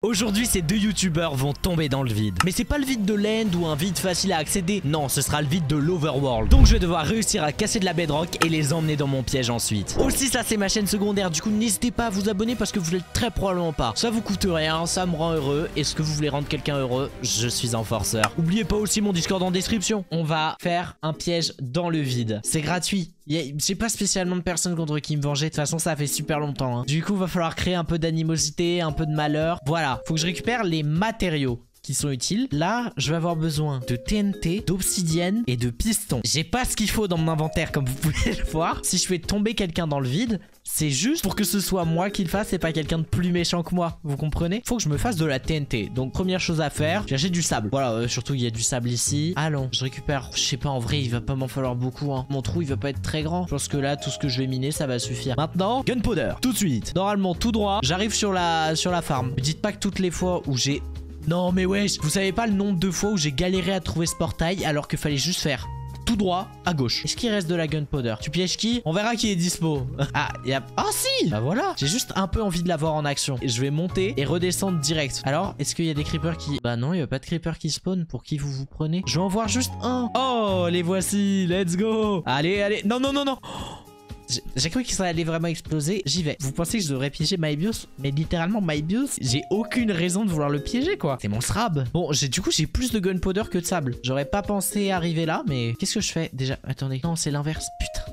Aujourd'hui, ces deux youtubeurs vont tomber dans le vide. Mais c'est pas le vide de l'end ou un vide facile à accéder. Non, ce sera le vide de l'overworld. Donc je vais devoir réussir à casser de la bedrock et les emmener dans mon piège ensuite. Aussi, ça c'est ma chaîne secondaire. Du coup, n'hésitez pas à vous abonner parce que vous l'êtes très probablement pas. Ça vous coûte rien, ça me rend heureux. Est-ce que vous voulez rendre quelqu'un heureux? Je suis un forceur. Oubliez pas aussi mon Discord en description. On va faire un piège dans le vide. C'est gratuit. J'ai pas spécialement de personnes contre qui me venger. De toute façon, ça fait super longtemps. Du coup, va falloir créer un peu d'animosité, un peu de malheur. Voilà, faut que je récupère les matériaux qui sont utiles. Là, je vais avoir besoin de TNT, d'obsidienne et de piston. J'ai pas ce qu'il faut dans mon inventaire, comme vous pouvez le voir. Si je fais tomber quelqu'un dans le vide, c'est juste pour que ce soit moi qui le fasse et pas quelqu'un de plus méchant que moi. Vous comprenez? Faut que je me fasse de la TNT. Donc, première chose à faire, j'achète du sable. Voilà, surtout il y a du sable ici. Allons, je récupère. Je sais pas, en vrai, il va pas m'en falloir beaucoup. Mon trou, il va pas être très grand. Je pense que là, tout ce que je vais miner, ça va suffire. Maintenant, gunpowder. Tout de suite. Normalement, tout droit, j'arrive sur la farm. Me dites pas que toutes les fois où j'ai... Non mais wesh, vous savez pas le nombre de fois où j'ai galéré à trouver ce portail alors qu'il fallait juste faire tout droit à gauche. Est-ce qu'il reste de la gunpowder? Tu pièges qui? On verra qui est dispo. Ah, y'a... Ah si! Bah voilà. J'ai juste un peu envie de l'avoir en action. Et je vais monter et redescendre direct. Alors, est-ce qu'il y a des creepers qui... Bah non, il y a pas de creepers qui spawn. Pour qui vous prenez? Je vais en voir juste un. Oh, les voici. Let's go. Allez, allez. Non, non, non, non. J'ai cru que ça allait vraiment exploser. J'y vais. Vous pensez que je devrais piéger Mybios? Mais littéralement, Mybios, j'ai aucune raison de vouloir le piéger, quoi. C'est mon srab. Bon, du coup, j'ai plus de gunpowder que de sable. J'aurais pas pensé arriver là, mais qu'est-ce que je fais déjà? Attendez. Non, c'est l'inverse. Putain.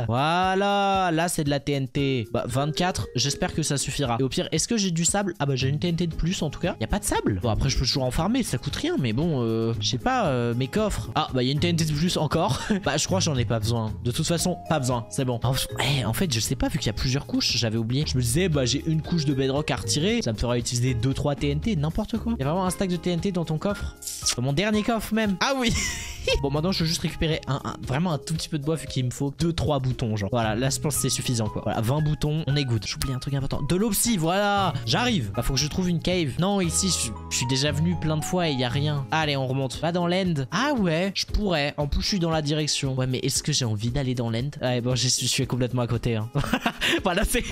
Voilà, là c'est de la TNT. Bah 24, j'espère que ça suffira. Et au pire, est-ce que j'ai du sable? Ah bah j'ai une TNT de plus en tout cas. Y a pas de sable? Bon après je peux toujours en farmer, ça coûte rien. Mais bon, je sais pas, mes coffres. Ah bah y a une TNT de plus encore. Bah je crois que j'en ai pas besoin. De toute façon, pas besoin, c'est bon. En fait je sais pas, vu qu'il y a plusieurs couches, j'avais oublié. Je me disais bah j'ai une couche de bedrock à retirer. Ça me fera utiliser 2-3 TNT, n'importe quoi. Y a vraiment un stack de TNT dans ton coffre? Dans mon dernier coffre même. Ah oui. Bon maintenant je veux juste récupérer vraiment un tout petit peu de bois vu qu'il me faut 2-3 boutons genre. Voilà, là je pense que c'est suffisant quoi. Voilà, 20 boutons, on est good. J'oublie un truc important. De l'obsi, voilà. J'arrive. Bah faut que je trouve une cave. Non, ici je suis déjà venu plein de fois et il y a rien. Allez, on remonte. Pas dans l'end. Ah ouais, je pourrais. En plus je suis dans la direction. Ouais mais est-ce que j'ai envie d'aller dans l'end? Ouais bon, je suis complètement à côté hein. Voilà, c'est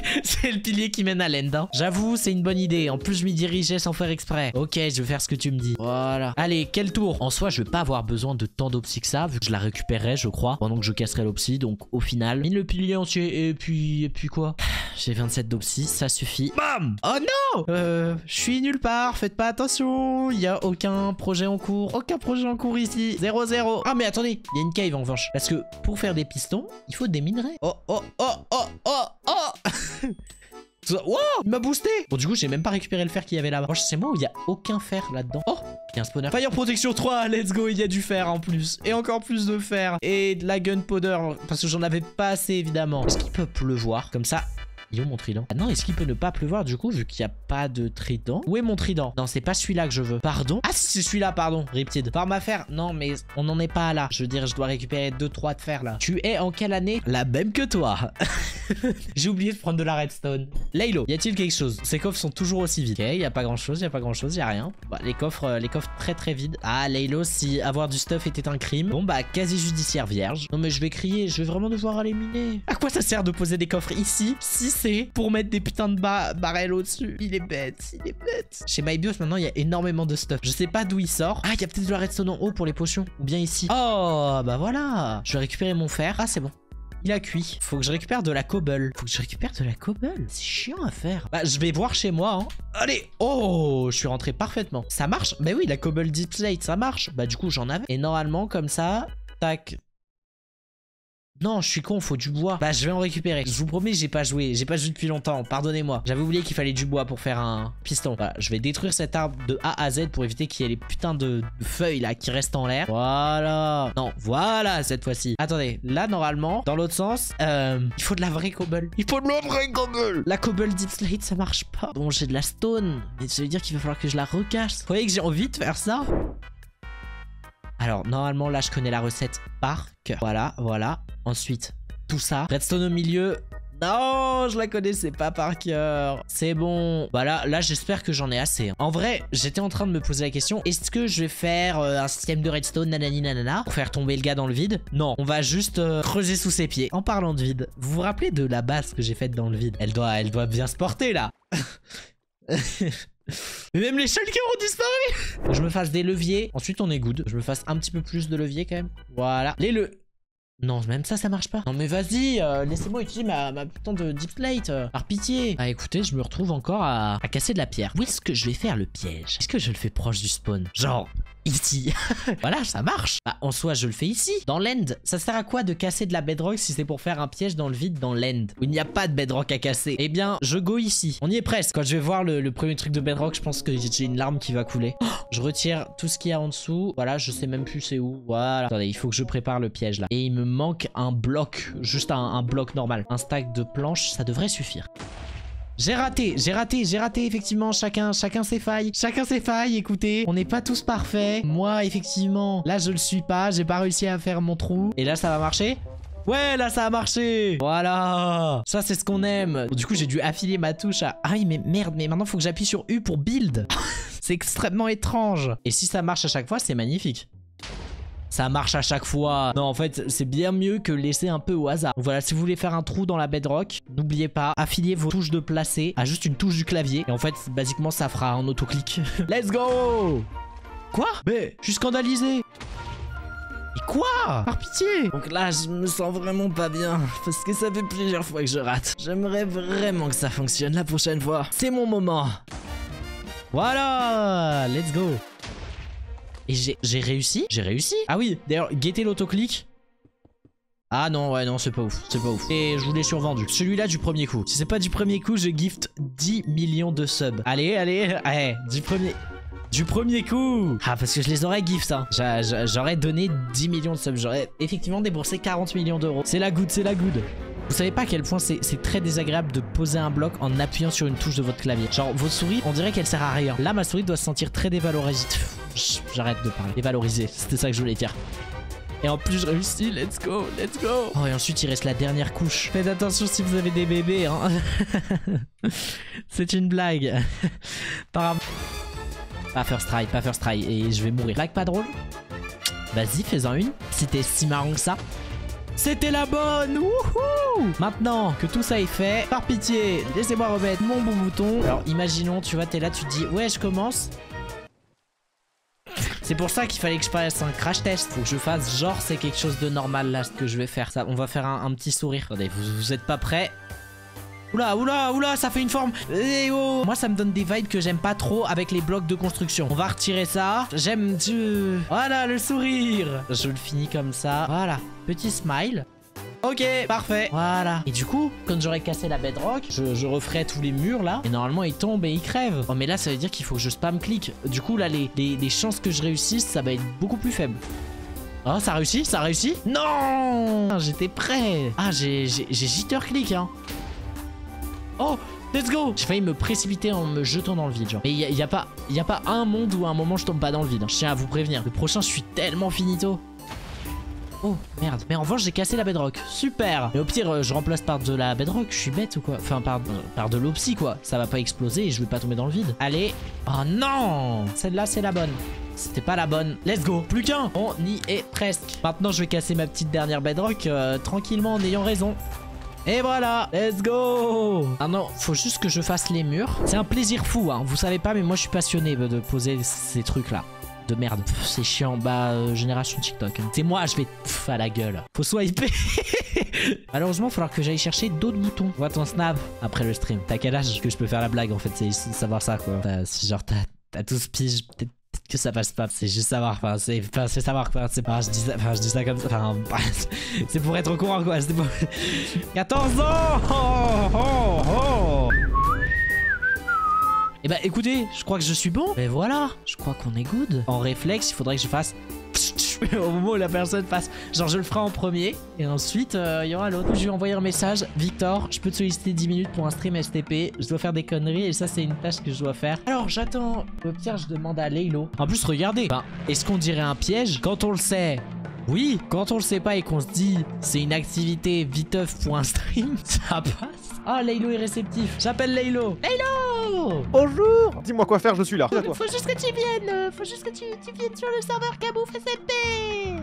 le pilier qui mène à l'end hein. J'avoue, c'est une bonne idée. En plus je m'y dirigeais sans faire exprès. Ok, je vais faire ce que tu me dis. Voilà. Allez, quel tour? En soi, je vais pas avoir besoin de tant d'opsi que ça, vu que je la récupérerai, je crois, pendant que je casserai l'opsi. Donc au final, mine le pilier entier et puis quoi? J'ai 27 d'opsi, ça suffit. Bam! Oh non! Je suis nulle part, faites pas attention. Il y a aucun projet en cours. Aucun projet en cours ici. 0-0. Ah mais attendez, il y a une cave en revanche. Parce que pour faire des pistons, il faut des minerais. Oh oh oh oh oh oh! Wow, il m'a boosté. Bon du coup j'ai même pas récupéré le fer qu'il y avait là-bas. C'est moi où il y a aucun fer là-dedans. Oh, il y a un spawner. Fire protection 3, let's go. Il y a du fer en plus. Et encore plus de fer. Et de la gunpowder. Parce que j'en avais pas assez évidemment. Est-ce qu'il peut pleuvoir comme ça? Il est où mon trident? Ah non, est-ce qu'il peut ne pas pleuvoir du coup vu qu'il n'y a pas de trident? Où est mon trident? Non, c'est pas celui-là que je veux. Pardon? Ah si, c'est celui-là, pardon. Riptide. Par ma fer. Non, mais on n'en est pas là. Je veux dire, je dois récupérer 2-3 de fer là. Tu es en quelle année? La même que toi. J'ai oublié de prendre de la redstone. Laylo, y a-t-il quelque chose? Ces coffres sont toujours aussi vides. Ok, y a pas grand-chose, y a pas grand-chose, y a rien. Bah, les coffres très très vides. Ah, Laylo, si avoir du stuff était un crime. Bon bah, quasi judiciaire vierge. Non mais je vais crier, je vais vraiment devoir aller miner. À quoi ça sert de poser des coffres ici si c'est pour mettre des putains de barrels au-dessus? Il est bête, il est bête. Chez Mybios maintenant, il y a énormément de stuff. Je sais pas d'où il sort. Ah, il y a peut-être de la redstone en haut pour les potions. Ou bien ici. Oh, bah voilà. Je vais récupérer mon fer. Ah, c'est bon. Il a cuit. Faut que je récupère de la cobble. Faut que je récupère de la cobble. C'est chiant à faire. Bah, je vais voir chez moi, hein. Allez. Oh, je suis rentré parfaitement. Ça marche? Bah oui, la cobble deep slate, ça marche. Bah, du coup, j'en avais. Et normalement, comme ça, tac. Non, je suis con, faut du bois. Bah, je vais en récupérer. Je vous promets, j'ai pas joué. J'ai pas joué depuis longtemps. Pardonnez-moi. J'avais oublié qu'il fallait du bois pour faire un piston. Voilà, je vais détruire cet arbre de A à Z pour éviter qu'il y ait les putains de feuilles là qui restent en l'air. Voilà. Non, voilà cette fois-ci. Attendez, là, normalement, dans l'autre sens, il faut de la vraie cobble. Il faut de la vraie cobble. La cobble deep slate, ça marche pas. Bon, j'ai de la stone. Mais ça veut dire qu'il va falloir que je la recache. Vous voyez que j'ai envie de faire ça? Alors, normalement, là, je connais la recette par cœur. Voilà, voilà. Ensuite, tout ça. Redstone au milieu. Non, je la connaissais pas par cœur. C'est bon. Voilà, là, j'espère que j'en ai assez. En vrai, j'étais en train de me poser la question. Est-ce que je vais faire un système de redstone, nanani nanana, pour faire tomber le gars dans le vide? Non, on va juste creuser sous ses pieds. En parlant de vide, vous vous rappelez de la base que j'ai faite dans le vide? Elle doit bien se porter, là. Mais même les shulkers ont disparu. Je me fasse des leviers. Ensuite, on est good. Je me fasse un petit peu plus de leviers quand même. Voilà. Non, même ça marche pas. Non mais vas-y, laissez-moi utiliser ma putain de deep plate, par pitié. Ah écoutez, je me retrouve encore à casser de la pierre. Où est-ce que je vais faire le piège? Est-ce que je le fais proche du spawn? Genre... ici. Voilà, ça marche. Bah, en soi, je le fais ici. Dans l'end, ça sert à quoi de casser de la bedrock si c'est pour faire un piège dans le vide dans l'end où il n'y a pas de bedrock à casser? Eh bien, je go ici. On y est presque. Quand je vais voir le premier truc de bedrock, je pense que j'ai une larme qui va couler. Oh, je retire tout ce qu'il y a en dessous. Voilà, je sais même plus c'est où. Voilà. Attendez, il faut que je prépare le piège là. Et il me manque un bloc. Juste un bloc normal. Un stack de planches, ça devrait suffire. J'ai raté, effectivement, chacun ses failles. Chacun ses failles, écoutez. On n'est pas tous parfaits. Moi, effectivement, là, je le suis pas. J'ai pas réussi à faire mon trou. Et là, ça va marcher? Ouais, là, ça a marché. Voilà. Ça, c'est ce qu'on aime. Du coup, j'ai dû affilier ma touche à... Ah oui, mais merde, mais maintenant, faut que j'appuie sur U pour build. C'est extrêmement étrange. Et si ça marche à chaque fois, c'est magnifique. Ça marche à chaque fois. Non, en fait, c'est bien mieux que laisser un peu au hasard. Donc voilà, si vous voulez faire un trou dans la bedrock, n'oubliez pas, affiliez vos touches de placer à juste une touche du clavier. Et en fait, basiquement, ça fera un autoclic. Let's go! Quoi? Mais, je suis scandalisé. Et quoi? Par pitié. Donc là, je me sens vraiment pas bien. Parce que ça fait plusieurs fois que je rate. J'aimerais vraiment que ça fonctionne la prochaine fois. C'est mon moment. Voilà! Let's go! Et j'ai réussi? J'ai réussi? Ah oui, d'ailleurs, guettez l'autoclic. Ah non, ouais, non, c'est pas ouf. C'est pas ouf. Et je vous l'ai survendu. Celui-là du premier coup. Si c'est pas du premier coup, je gift 10 millions de subs. Allez, allez, allez, du premier coup. Ah, parce que je les aurais gift, hein. J'aurais donné 10 millions de subs. J'aurais effectivement déboursé 40 millions d'euros. C'est la good, c'est la good. Vous savez pas à quel point c'est très désagréable de poser un bloc en appuyant sur une touche de votre clavier. Genre, votre souris, on dirait qu'elle sert à rien. Là, ma souris doit se sentir très dévalorisée. J'arrête de parler. Dévalorisée, c'était ça que je voulais dire. Et en plus, je réussis. Let's go, let's go. Oh, et ensuite, il reste la dernière couche. Faites attention si vous avez des bébés, hein. C'est une blague. Pas first try, pas first try. Et je vais mourir. Blague pas drôle? Vas-y, fais-en une. Si t'es si marrant que ça. C'était la bonne. Wouhou! Maintenant que tout ça est fait, par pitié, laissez-moi remettre mon bon bouton. Alors imaginons, tu vois, t'es là, tu te dis ouais, je commence. C'est pour ça qu'il fallait que je fasse un crash test. Faut que je fasse genre c'est quelque chose de normal là ce que je vais faire. Ça, on va faire un petit sourire. Attendez, vous êtes pas prêts? Oula, oula, oula, ça fait une forme. Eh oh. Moi, ça me donne des vibes que j'aime pas trop avec les blocs de construction. On va retirer ça. J'aime... Voilà, le sourire. Je le finis comme ça. Voilà, petit smile. Ok, parfait. Voilà. Et du coup, quand j'aurai cassé la bedrock, je referai tous les murs là. Et normalement, ils tombent et ils crèvent. Oh, mais là, ça veut dire qu'il faut que je spam clic. Du coup, là, les chances que je réussisse, ça va être beaucoup plus faible. Oh, ça réussit? Ça réussit? Non! J'étais prêt. Ah, j'ai jitter click, hein. Oh, let's go! J'ai failli me précipiter en me jetant dans le vide, genre. Mais y a pas un monde où à un moment je tombe pas dans le vide, hein. Je tiens à vous prévenir. Le prochain, je suis tellement finito. Oh, merde. Mais en revanche, j'ai cassé la bedrock. Super! Mais au pire, je remplace par de la bedrock. Je suis bête ou quoi? Enfin, par de l'opsie, quoi. Ça va pas exploser et je vais pas tomber dans le vide. Allez. Oh non! Celle-là, c'est la bonne. C'était pas la bonne. Let's go. Plus qu'un. On y est presque. Maintenant, je vais casser ma petite dernière bedrock tranquillement en ayant raison. Et voilà, let's go. Ah non, faut juste que je fasse les murs. C'est un plaisir fou, hein. Vous savez pas, mais moi je suis passionné de poser ces trucs là. De merde, c'est chiant. Bah, génération TikTok, hein. C'est moi, je vais à la gueule. Faut swiper. Malheureusement, il va falloir que j'aille chercher d'autres boutons. Vois ton snap après le stream. T'as quel âge que je peux faire la blague en fait? C'est savoir ça quoi. Genre, t'as tous pige. Peut-être que ça passe pas, c'est juste savoir, enfin c'est savoir quoi, c'est pas, je dis ça comme ça, enfin c'est pour être au courant quoi, c'est pour... 14 ans. Oh, oh, oh. Et bah écoutez, je crois que je suis bon. Mais voilà, je crois qu'on est good. En réflexe, il faudrait que je fasse au moment où la personne passe. Genre je le ferai en premier et ensuite il y aura l'autre. Je vais envoyer un message. Victor, je peux te solliciter 10 minutes pour un stream STP. Je dois faire des conneries et ça c'est une tâche que je dois faire. Alors j'attends. Au pire je demande à Laylo. En plus regardez. Enfin, est-ce qu'on dirait un piège? Quand on le sait. Oui, quand on le sait pas et qu'on se dit c'est une activité viteuf pour un stream, ça passe. Ah, Laylo est réceptif. J'appelle Laylo. Laylo! Bonjour! Dis-moi quoi faire, je suis là. Faut juste que tu viennes. Faut juste que tu viennes sur le serveur Kabouf SMP.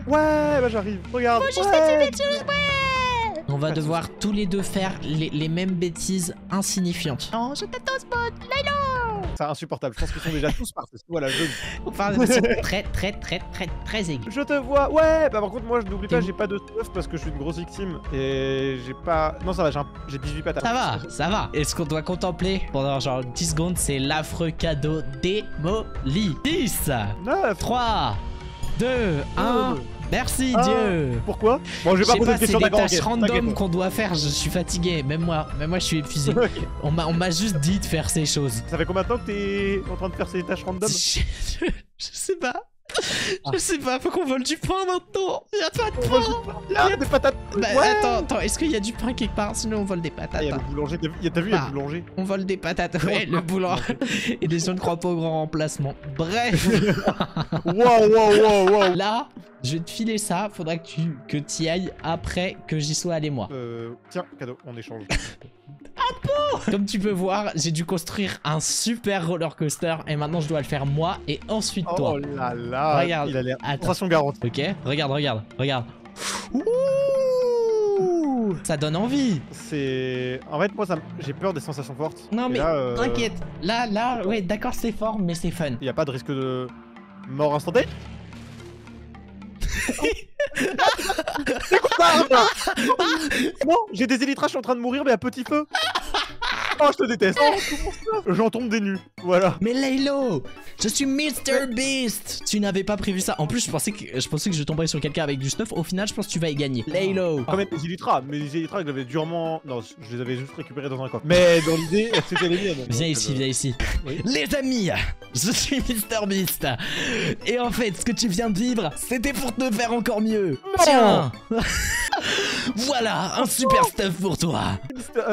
Ouais, bah j'arrive. Regarde. Faut juste que tu viennes sur le... Ouais. On va devoir tous les deux faire les mêmes bêtises insignifiantes. Non, je t'attends, Spot. Laylo! C'est insupportable. Je pense qu'ils sont déjà tous partis. Voilà, je... On parle de son très aigu. Je te vois. Ouais. Bah par contre moi je n'oublie pas, j'ai pas de stuff parce que je suis une grosse victime et j'ai pas. Non ça va, j'ai 18 patates. Ça va. Et ce qu'on doit contempler pendant genre 10 secondes, c'est l'affreux cadeau démoli. 10, 9, 3, 2, 1. Merci Dieu. Pourquoi? Bon, je vais pas poser de questions c'est des d'accord. tâches random qu'on doit faire. Je suis fatigué. Même moi, je suis épuisé. Okay. On m'a juste dit de faire ces choses. Ça fait combien de temps que t'es en train de faire ces tâches random? Je sais pas. Je sais pas, faut qu'on vole du pain maintenant. Y'a pas de pain. Y'a des patates. Bah ouais. attends, est-ce qu'il y a du pain quelque part? Sinon on vole des patates. Il y a le boulanger, t'as vu, il y a le boulanger. On vole des patates, ouais, le boulanger. Et les gens ne croient pas au grand remplacement. Bref. Wow. Là, je vais te filer ça, faudra que tu y ailles après que j'y sois allé moi. Tiens, cadeau, on échange. Comme tu peux voir, j'ai dû construire un super roller coaster et maintenant je dois le faire moi et ensuite toi. Oh là là. Regarde, il a l'air. attends. Sensation garantie. Ok, regarde. Ouh, ça donne envie. C'est. En fait, moi, j'ai peur des sensations fortes. Non et mais là, t'inquiète. Là, ouais, d'accord, c'est fort, mais c'est fun. Il y a pas de risque de mort instantanée. C'est quoi ça? Non, j'ai des élytras, je suis en train de mourir, mais à petit feu. Oh, je te déteste. J'en tombe des nues. Voilà. Mais Laylo, je suis Mr Beast. Tu n'avais pas prévu ça. En plus, je pensais que je tomberais sur quelqu'un avec du stuff. Au final, je pense que tu vas y gagner. Laylo. Quand même les élytras, mais les élytras que j'avais durement. Non, je les avais juste récupérés dans un coffre. Mais dans l'idée, c'était les miennes. Viens ici. Oui. Les amis, je suis Mr Beast. Et en fait, ce que tu viens de vivre, c'était pour te faire encore mieux. Non. Tiens. Voilà, un super stuff pour toi.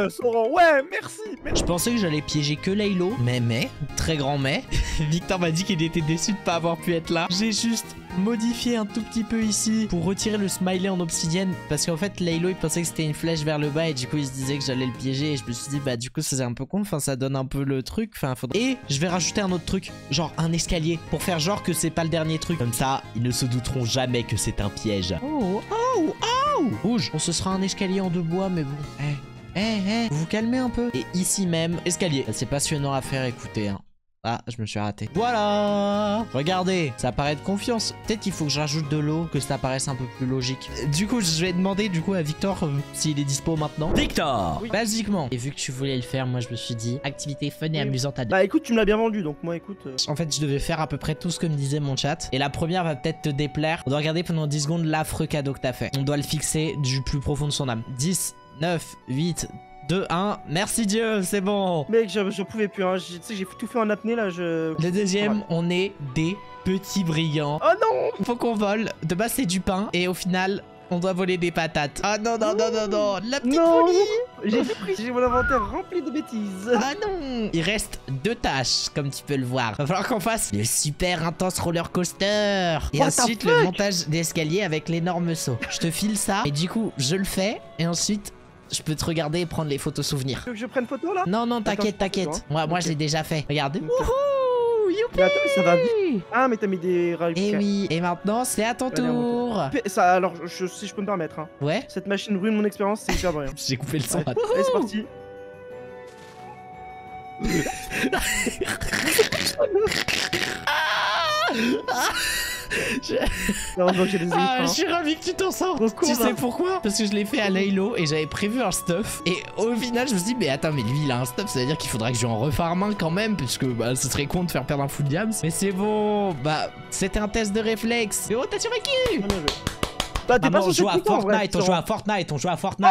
Soran, ouais, merci. Je pensais que j'allais piéger que Laylo, mais, très grand mais, Victor m'a dit qu'il était déçu de pas avoir pu être là. J'ai juste modifié un tout petit peu ici pour retirer le smiley en obsidienne parce qu'en fait Laylo il pensait que c'était une flèche vers le bas et du coup il se disait que j'allais le piéger et je me suis dit bah du coup c'est un peu con, enfin ça donne un peu le truc, enfin faudrait... Et je vais rajouter un autre truc, genre un escalier pour faire genre que c'est pas le dernier truc. Comme ça ils ne se douteront jamais que c'est un piège. Oh rouge, on se sera un escalier en 2 bois mais bon, vous vous calmez un peu. Et ici même, escalier. C'est passionnant à faire, écoutez. Hein. Ah, je me suis raté. Voilà. Regardez, ça paraît de confiance. Peut-être qu'il faut que je rajoute de l'eau, que ça paraisse un peu plus logique. Du coup, je vais demander à Victor s'il est dispo maintenant. Victor, oui. Basiquement. Et vu que tu voulais le faire, moi je me suis dit, activité fun et amusante à deux. Bah écoute, tu me l'as bien vendu, donc moi écoute... En fait, je devais faire à peu près tout ce que me disait mon chat. Et la première va peut-être te déplaire. On doit regarder pendant 10 secondes l'affreux cadeau que t'as fait. On doit le fixer du plus profond de son âme. 10, 9, 8... 2, 1, merci Dieu, c'est bon. Mec, j'en pouvais plus, hein. Tu sais, j'ai tout fait en apnée là, Le deuxième, on est des petits brillants. Oh non. Faut qu'on vole. De base, c'est du pain. Et au final, on doit voler des patates. Ah non, la petite folie. J'ai tout pris, j'ai mon inventaire rempli de bêtises. Ah non. Il reste 2 tâches, comme tu peux le voir. Va falloir qu'on fasse le super intense roller coaster. Et ensuite, le montage d'escalier avec l'énorme saut. Je te file ça. Et du coup, je le fais. Et ensuite... je peux te regarder et prendre les photos souvenirs. Tu veux que je prenne photo là? Non, t'inquiète. Moi, okay. Je l'ai déjà fait. Regarde. Okay. Wouhou, youpi. Mais attends, mais ça va vite. Ah, mais t'as mis des rails. Et oui, et maintenant, c'est à ton tour. Ça, alors, si je peux me permettre. Hein. Ouais. Cette machine ruine mon expérience, c'est hyper brillant. J'ai coupé le son. Ouais. Allez, c'est parti. Je suis ravi que tu t'en sors. Tu sais pourquoi? Parce que je l'ai fait à Laylo et j'avais prévu un stuff. Et au final, je me suis dit, mais attends, mais lui il a un stuff, ça veut dire qu'il faudra que je lui en refarme un quand même. Puisque bah, ce serait con de faire perdre un full diams. Mais c'est bon, bah, c'était un test de réflexe. Mais oh, t'as survécu! Bah, t'es pas on joue à Fortnite, on joue à Fortnite.